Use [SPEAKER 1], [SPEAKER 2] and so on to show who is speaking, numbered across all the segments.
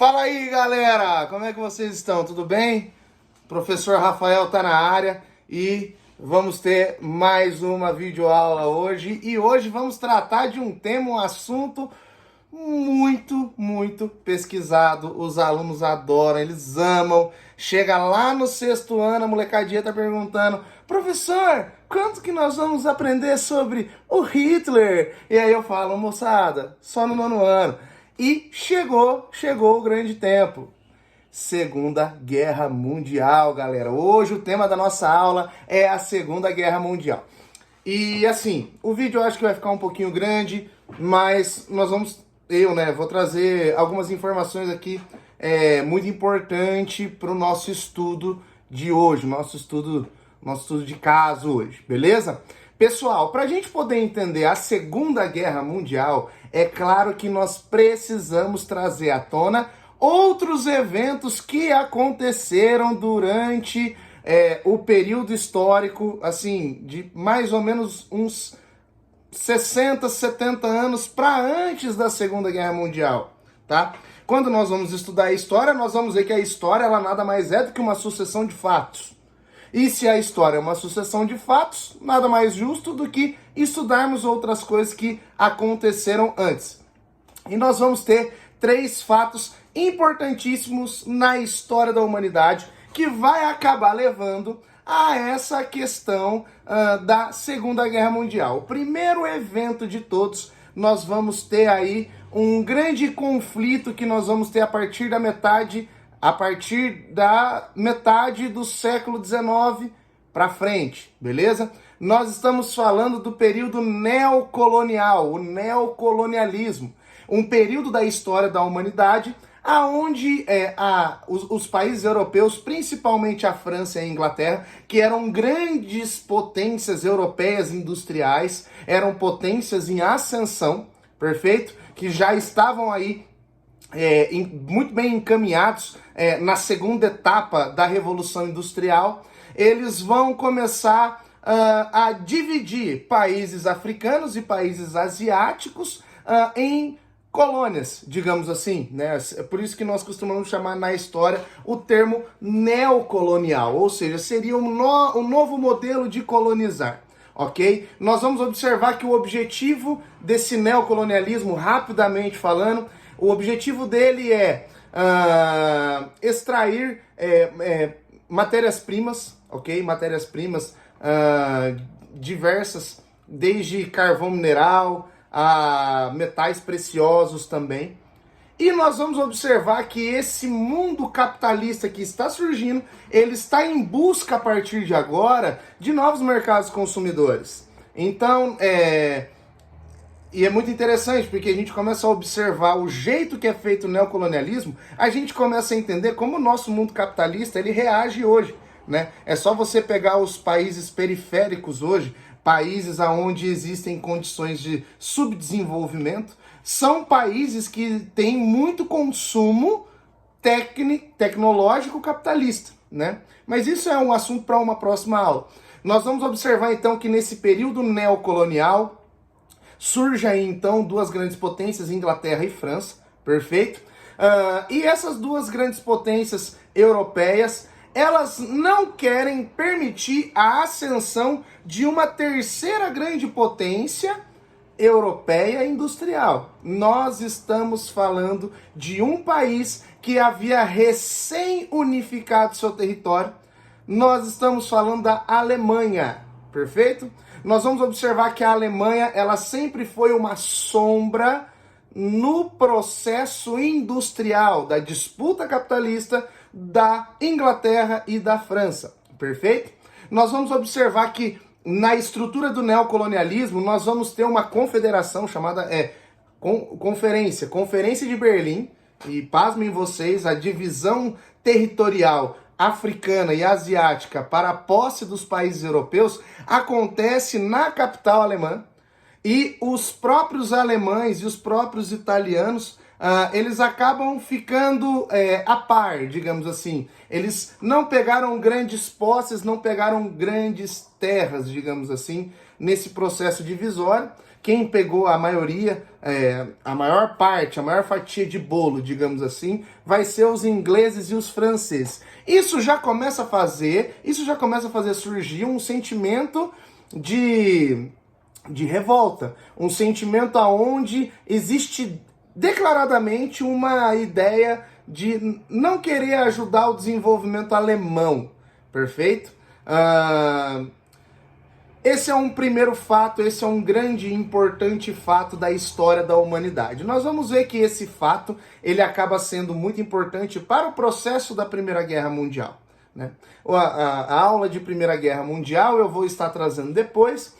[SPEAKER 1] Fala aí, galera! Como é que vocês estão? Tudo bem? Professor Rafael tá na área e vamos ter mais uma videoaula hoje. E hoje vamos tratar de um tema, um assunto muito pesquisado. Os alunos adoram, eles amam. Chega lá no sexto ano, a molecadinha tá perguntando: professor, quanto que nós vamos aprender sobre o Hitler? E aí eu falo: moçada, só no nono ano. E chegou o grande tempo. Segunda Guerra Mundial, galera. Hoje o tema da nossa aula é a Segunda Guerra Mundial. E assim, o vídeo eu acho que vai ficar um pouquinho grande, mas vou trazer algumas informações aqui muito importante para o nosso estudo de hoje, nosso estudo de caso hoje, beleza? Pessoal, para a gente poder entender a Segunda Guerra Mundial, é claro que nós precisamos trazer à tona outros eventos que aconteceram durante o período histórico, assim, de mais ou menos uns 60, 70 anos para antes da Segunda Guerra Mundial, tá? Quando nós vamos estudar a história, nós vamos ver que a história ela nada mais é do que uma sucessão de fatos. E se a história é uma sucessão de fatos, nada mais justo do que estudarmos outras coisas que aconteceram antes. E nós vamos ter 3 fatos importantíssimos na história da humanidade que vai acabar levando a essa questão da Segunda Guerra Mundial. O primeiro evento de todos, nós vamos ter aí um grande conflito que nós vamos ter a partir da metade do século XIX para frente, beleza? Nós estamos falando do período neocolonial, o neocolonialismo, um período da história da humanidade aonde os países europeus, principalmente a França e a Inglaterra, que eram grandes potências europeias industriais, eram potências em ascensão, perfeito? Que já estavam aí muito bem encaminhados na segunda etapa da Revolução Industrial. Eles vão começar a dividir países africanos e países asiáticos em colônias, digamos assim, né? É por isso que nós costumamos chamar na história o termo neocolonial, ou seja, seria um novo modelo de colonizar, ok? Nós vamos observar que o objetivo desse neocolonialismo, rapidamente falando, o objetivo dele é extrair matérias-primas, ok? Matérias-primas diversas, desde carvão mineral a metais preciosos também. E nós vamos observar que esse mundo capitalista que está surgindo, ele está em busca, a partir de agora, de novos mercados consumidores. Então, e é muito interessante, porque a gente começa a observar o jeito que é feito o neocolonialismo, a gente começa a entender como o nosso mundo capitalista ele reage hoje, né? É só você pegar os países periféricos hoje, países onde existem condições de subdesenvolvimento, são países que têm muito consumo tecnológico capitalista, né? Mas isso é um assunto para uma próxima aula. Nós vamos observar então que nesse período neocolonial surge aí então 2 grandes potências, Inglaterra e França, perfeito? E essas 2 grandes potências europeias, elas não querem permitir a ascensão de uma terceira grande potência europeia industrial. Nós estamos falando de um país que havia recém-unificado seu território. Nós estamos falando da Alemanha, perfeito? Nós vamos observar que a Alemanha, ela sempre foi uma sombra no processo industrial da disputa capitalista da Inglaterra e da França, perfeito? Nós vamos observar que na estrutura do neocolonialismo nós vamos ter uma confederação chamada Conferência de Berlim, e pasmem vocês, a divisão territorial africana e asiática para a posse dos países europeus acontece na capital alemã, e os próprios alemães e os próprios italianos eles acabam ficando a par, digamos assim. Eles não pegaram grandes posses, não pegaram grandes terras, digamos assim, nesse processo divisório. quem pegou a maioria, a maior parte, a maior fatia de bolo, digamos assim, vai ser os ingleses e os franceses. Isso já começa a fazer surgir um sentimento de revolta, um sentimento aonde existe declaradamente uma ideia de não querer ajudar o desenvolvimento alemão, perfeito? Esse é um primeiro fato, esse é um grande e importante fato da história da humanidade. Nós vamos ver que esse fato ele acaba sendo muito importante para o processo da Primeira Guerra Mundial, né? A aula de Primeira Guerra Mundial eu vou estar trazendo depois,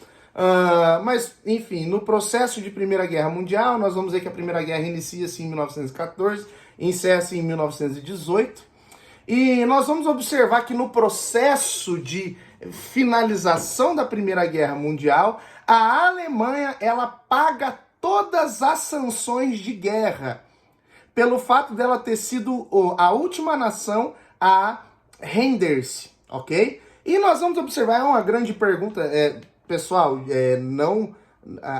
[SPEAKER 1] mas, enfim, no processo de Primeira Guerra Mundial, nós vamos ver que a Primeira Guerra inicia-se em 1914, encerra-se em 1918, e nós vamos observar que no processo de finalização da Primeira Guerra Mundial, a Alemanha, ela paga todas as sanções de guerra, pelo fato dela ter sido a última nação a render-se, ok? E nós vamos observar, é uma grande pergunta, pessoal,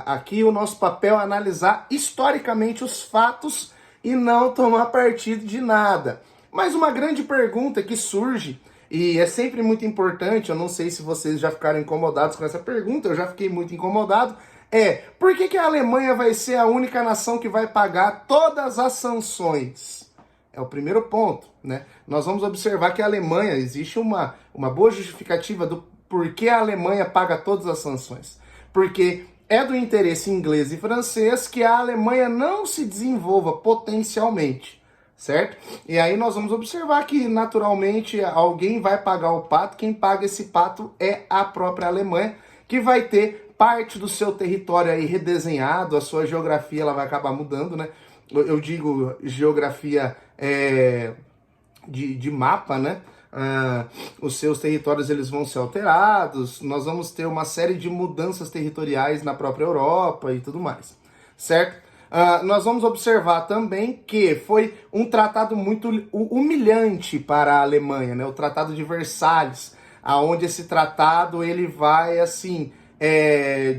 [SPEAKER 1] aqui o nosso papel é analisar historicamente os fatos e não tomar partido de nada. Mas uma grande pergunta que surge, e é sempre muito importante, eu não sei se vocês já ficaram incomodados com essa pergunta, eu já fiquei muito incomodado, por que a Alemanha vai ser a única nação que vai pagar todas as sanções? É o primeiro ponto, né? Nós vamos observar que a Alemanha, existe uma boa justificativa do porquê a Alemanha paga todas as sanções. Porque é do interesse inglês e francês que a Alemanha não se desenvolva potencialmente, certo? E aí nós vamos observar que, naturalmente, alguém vai pagar o pato, quem paga esse pato é a própria Alemanha, que vai ter parte do seu território aí redesenhado, a sua geografia ela vai acabar mudando, né? Eu digo geografia de mapa, né? Os seus territórios eles vão ser alterados, nós vamos ter uma série de mudanças territoriais na própria Europa e tudo mais, certo? Nós vamos observar também que foi um tratado muito humilhante para a Alemanha, né? O Tratado de Versalhes, aonde esse tratado ele vai assim,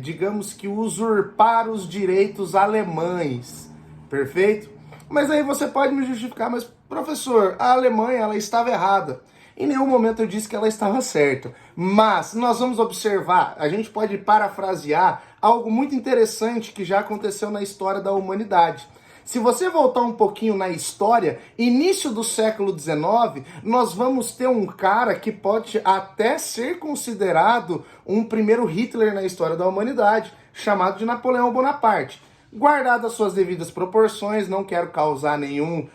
[SPEAKER 1] digamos que usurpar os direitos alemães, perfeito? Mas aí você pode me justificar, mas professor, a Alemanha ela estava errada. Em nenhum momento eu disse que ela estava certa, mas nós vamos observar, a gente pode parafrasear algo muito interessante que já aconteceu na história da humanidade. Se você voltar um pouquinho na história, início do século XIX, nós vamos ter um cara que pode até ser considerado um primeiro Hitler na história da humanidade, chamado de Napoleão Bonaparte. Guardado as suas devidas proporções, não quero causar nenhum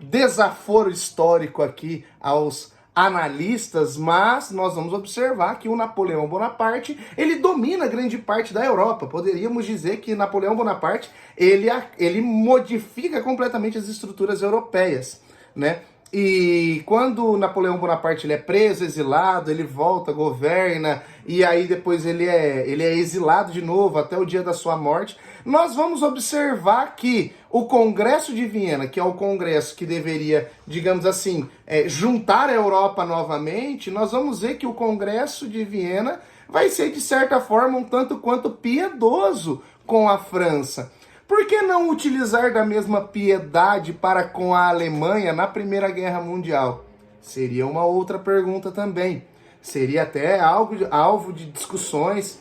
[SPEAKER 1] desaforo histórico aqui aos analistas, mas nós vamos observar que o Napoleão Bonaparte, ele domina grande parte da Europa. Poderíamos dizer que Napoleão Bonaparte, ele modifica completamente as estruturas europeias, né? E quando Napoleão Bonaparte ele é preso, exilado, ele volta, governa, e aí depois ele é exilado de novo até o dia da sua morte, nós vamos observar que o Congresso de Viena, que é o congresso que deveria, digamos assim, juntar a Europa novamente, nós vamos ver que o Congresso de Viena vai ser, de certa forma, um tanto quanto piedoso com a França. Por que não utilizar da mesma piedade para com a Alemanha na Primeira Guerra Mundial? Seria uma outra pergunta também. Seria até alvo de discussões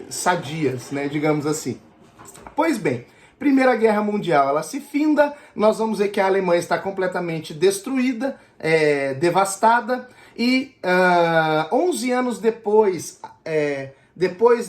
[SPEAKER 1] sadias, né, digamos assim. Pois bem, Primeira Guerra Mundial ela se finda, nós vamos ver que a Alemanha está completamente destruída, devastada, e 11 anos depois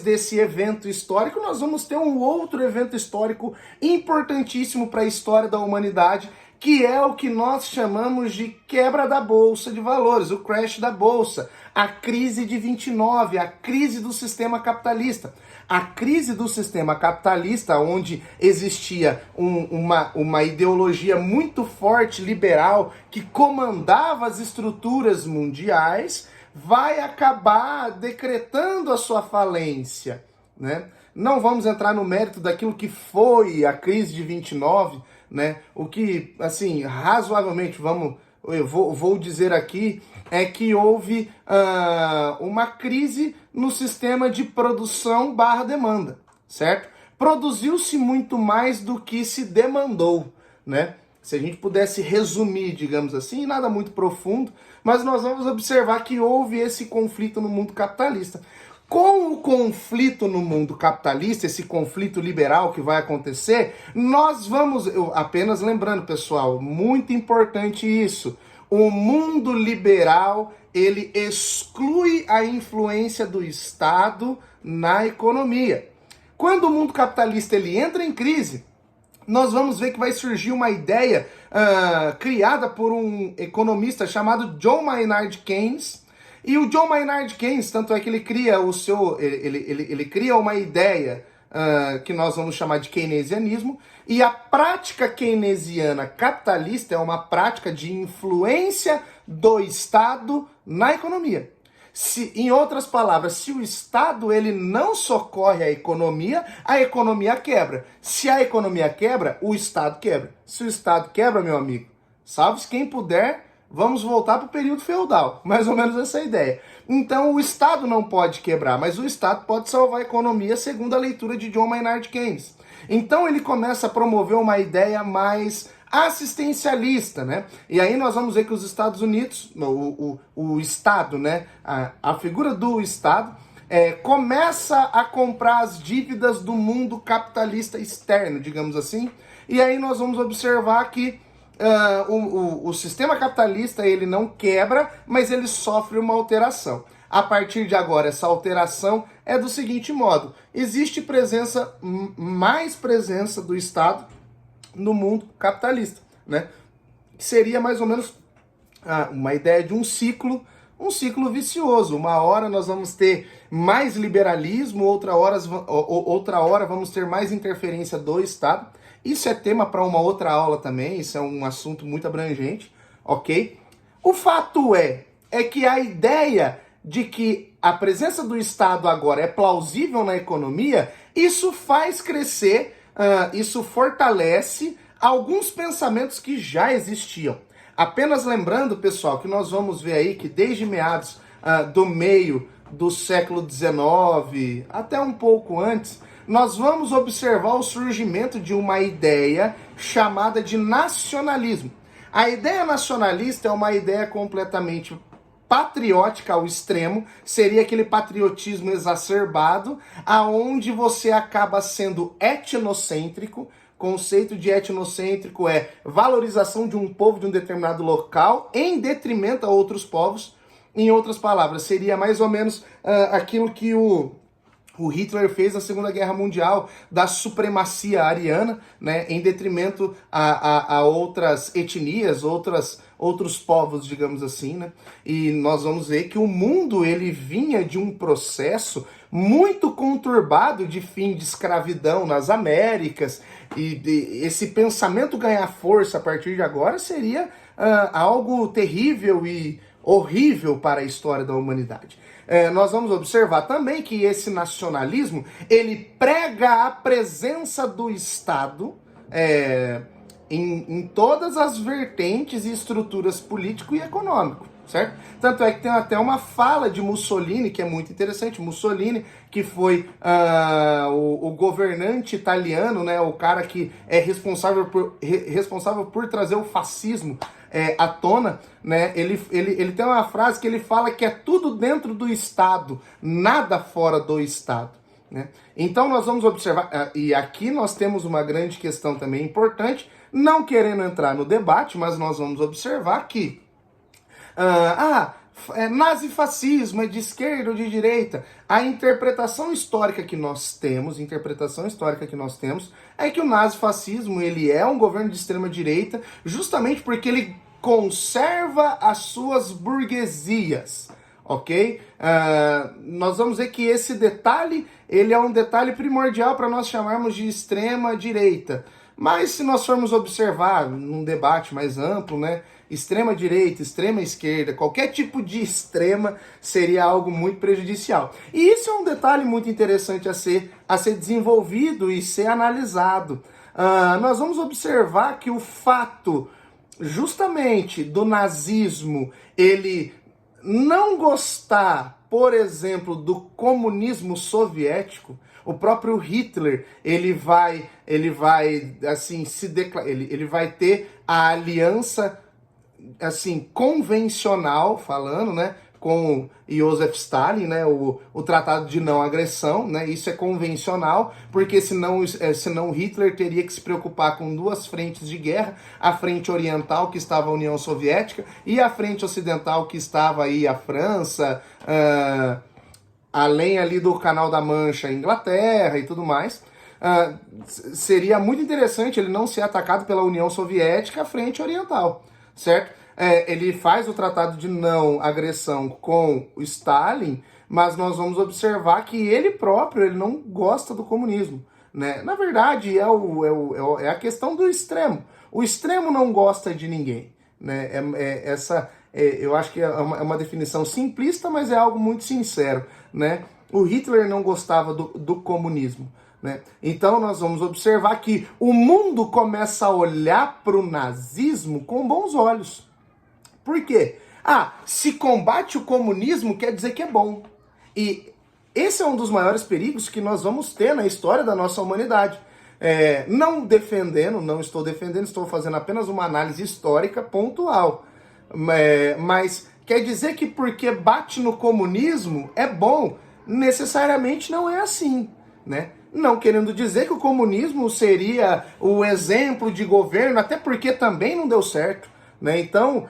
[SPEAKER 1] desse evento histórico, nós vamos ter um outro evento histórico importantíssimo para a história da humanidade, que é o que nós chamamos de quebra da Bolsa de Valores, o crash da Bolsa, a crise de 29, a crise do sistema capitalista. A crise do sistema capitalista, onde existia uma ideologia muito forte, liberal, que comandava as estruturas mundiais, vai acabar decretando a sua falência, né? Não vamos entrar no mérito daquilo que foi a crise de 29, né? O que, assim, razoavelmente, eu vou dizer aqui, é que houve uma crise no sistema de produção barra demanda, certo? Produziu-se muito mais do que se demandou, né? Se a gente pudesse resumir, digamos assim, nada muito profundo, mas nós vamos observar que houve esse conflito no mundo capitalista. Com o conflito no mundo capitalista, esse conflito liberal que vai acontecer, nós vamos, apenas lembrando, pessoal, muito importante isso, o mundo liberal, ele exclui a influência do Estado na economia. Quando o mundo capitalista ele entra em crise, nós vamos ver que vai surgir uma ideia criada por um economista chamado John Maynard Keynes. E o John Maynard Keynes, tanto é que ele cria ele cria uma ideia que nós vamos chamar de keynesianismo, e a prática keynesiana capitalista é uma prática de influência do Estado na economia. Em outras palavras, se o Estado ele não socorre a economia quebra. Se a economia quebra, o Estado quebra. Se o Estado quebra, meu amigo, salve-se quem puder, vamos voltar para o período feudal. Mais ou menos essa é a ideia. Então o Estado não pode quebrar, mas o Estado pode salvar a economia segundo a leitura de John Maynard Keynes. Então ele começa a promover uma ideia mais assistencialista, né? E aí nós vamos ver que os Estados Unidos, o Estado, né? A figura do Estado começa a comprar as dívidas do mundo capitalista externo, digamos assim. E aí nós vamos observar que o sistema capitalista ele não quebra, mas ele sofre uma alteração. A partir de agora, essa alteração é do seguinte modo: existe mais presença do Estado no mundo capitalista, né? Seria mais ou menos uma ideia de um ciclo vicioso. Uma hora nós vamos ter mais liberalismo, outra hora vamos ter mais interferência do Estado. Isso é tema para uma outra aula também, isso é um assunto muito abrangente, ok? O fato é que a ideia de que a presença do Estado agora é plausível na economia, isso faz crescer, isso fortalece alguns pensamentos que já existiam. Apenas lembrando, pessoal, que nós vamos ver aí que desde meados do meio do século XIX, até um pouco antes, nós vamos observar o surgimento de uma ideia chamada de nacionalismo. A ideia nacionalista é uma ideia completamente patriótica ao extremo, seria aquele patriotismo exacerbado, aonde você acaba sendo etnocêntrico. Conceito de etnocêntrico é valorização de um povo de um determinado local em detrimento a outros povos. Em outras palavras, seria mais ou menos aquilo que o Hitler fez na Segunda Guerra Mundial, da supremacia ariana, né, em detrimento a outras etnias, outros povos, digamos assim, né? E nós vamos ver que o mundo ele vinha de um processo muito conturbado de fim de escravidão nas Américas, e esse pensamento ganhar força a partir de agora seria algo terrível e horrível para a história da humanidade. Nós vamos observar também que esse nacionalismo, ele prega a presença do Estado em todas as vertentes e estruturas político e econômico, certo? Tanto é que tem até uma fala de Mussolini, que é muito interessante. Mussolini, que foi o governante italiano, né, o cara que é responsável por trazer o fascismo à tona, né? Ele tem uma frase que ele fala que é tudo dentro do Estado, nada fora do Estado, né? Então nós vamos observar, e aqui nós temos uma grande questão também importante, não querendo entrar no debate, mas nós vamos observar que nazifascismo é de esquerda ou de direita. A interpretação histórica que nós temos é que o nazifascismo ele é um governo de extrema direita justamente porque ele conserva as suas burguesias, ok? Nós vamos ver que esse detalhe ele é um detalhe primordial para nós chamarmos de extrema direita. Mas se nós formos observar num debate mais amplo, né, extrema direita, extrema esquerda, qualquer tipo de extrema seria algo muito prejudicial. E isso é um detalhe muito interessante a ser desenvolvido e ser analisado. Nós vamos observar que o fato justamente do nazismo ele não gostar, por exemplo, do comunismo soviético, o próprio Hitler, ele vai assim ele vai ter a aliança assim convencional, falando, né, com Joseph Stalin, né, o tratado de não agressão, né, isso é convencional, porque senão Hitler teria que se preocupar com duas frentes de guerra, a frente oriental, que estava a União Soviética, e a frente ocidental, que estava aí a França, além ali do Canal da Mancha, a Inglaterra e tudo mais. Seria muito interessante ele não ser atacado pela União Soviética, a frente oriental, certo? Ele faz o tratado de não agressão com o Stalin, mas nós vamos observar que ele próprio ele não gosta do comunismo, né? Na verdade, é a questão do extremo. O extremo não gosta de ninguém, né? Eu acho que é uma definição simplista, mas é algo muito sincero, né? O Hitler não gostava do comunismo, né? Então nós vamos observar que o mundo começa a olhar para o nazismo com bons olhos. Por quê? Se combate o comunismo, quer dizer que é bom. E esse é um dos maiores perigos que nós vamos ter na história da nossa humanidade. Não estou defendendo, estou fazendo apenas uma análise histórica pontual. Mas quer dizer que porque bate no comunismo é bom? Necessariamente não é assim, né? Não querendo dizer que o comunismo seria o exemplo de governo, até porque também não deu certo, né? Então,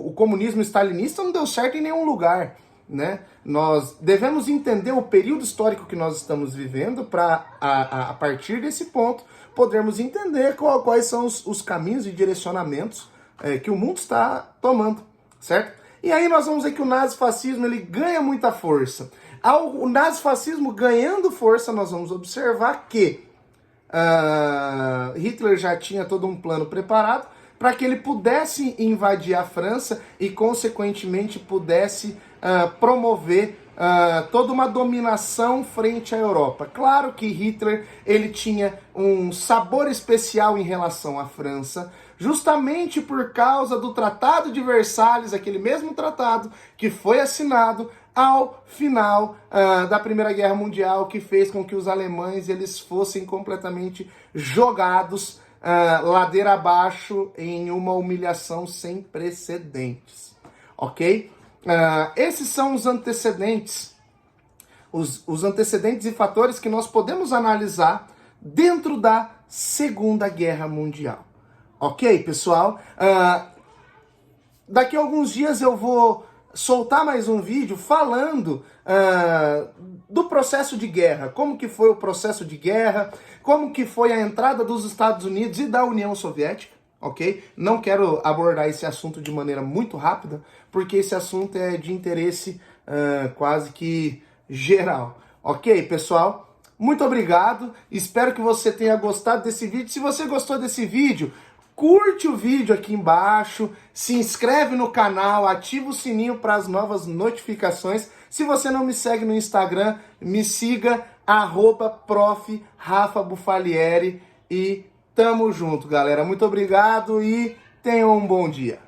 [SPEAKER 1] o comunismo stalinista não deu certo em nenhum lugar, né? Nós devemos entender o período histórico que nós estamos vivendo para, a partir desse ponto, podermos entender quais são os caminhos e direcionamentos que o mundo está tomando, certo? E aí nós vamos ver que o nazifascismo ele ganha muita força. O nazifascismo ganhando força, nós vamos observar que Hitler já tinha todo um plano preparado para que ele pudesse invadir a França e, consequentemente, pudesse promover toda uma dominação frente à Europa. Claro que Hitler ele tinha um sabor especial em relação à França, justamente por causa do Tratado de Versalhes, aquele mesmo tratado que foi assinado ao final da Primeira Guerra Mundial, que fez com que os alemães eles fossem completamente jogados ladeira abaixo em uma humilhação sem precedentes, ok? Esses são os antecedentes, os antecedentes e fatores que nós podemos analisar dentro da Segunda Guerra Mundial. Ok, pessoal? Daqui a alguns dias eu vou soltar mais um vídeo falando do processo de guerra, como que foi o processo de guerra, como que foi a entrada dos Estados Unidos e da União Soviética, ok? Não quero abordar esse assunto de maneira muito rápida, porque esse assunto é de interesse quase que geral. Ok, pessoal? Muito obrigado, espero que você tenha gostado desse vídeo. Se você gostou desse vídeo, curte o vídeo aqui embaixo, se inscreve no canal, ativa o sininho para as novas notificações. Se você não me segue no Instagram, me siga, @Prof. Rafa Bufalieri. E tamo junto, galera. Muito obrigado e tenham um bom dia.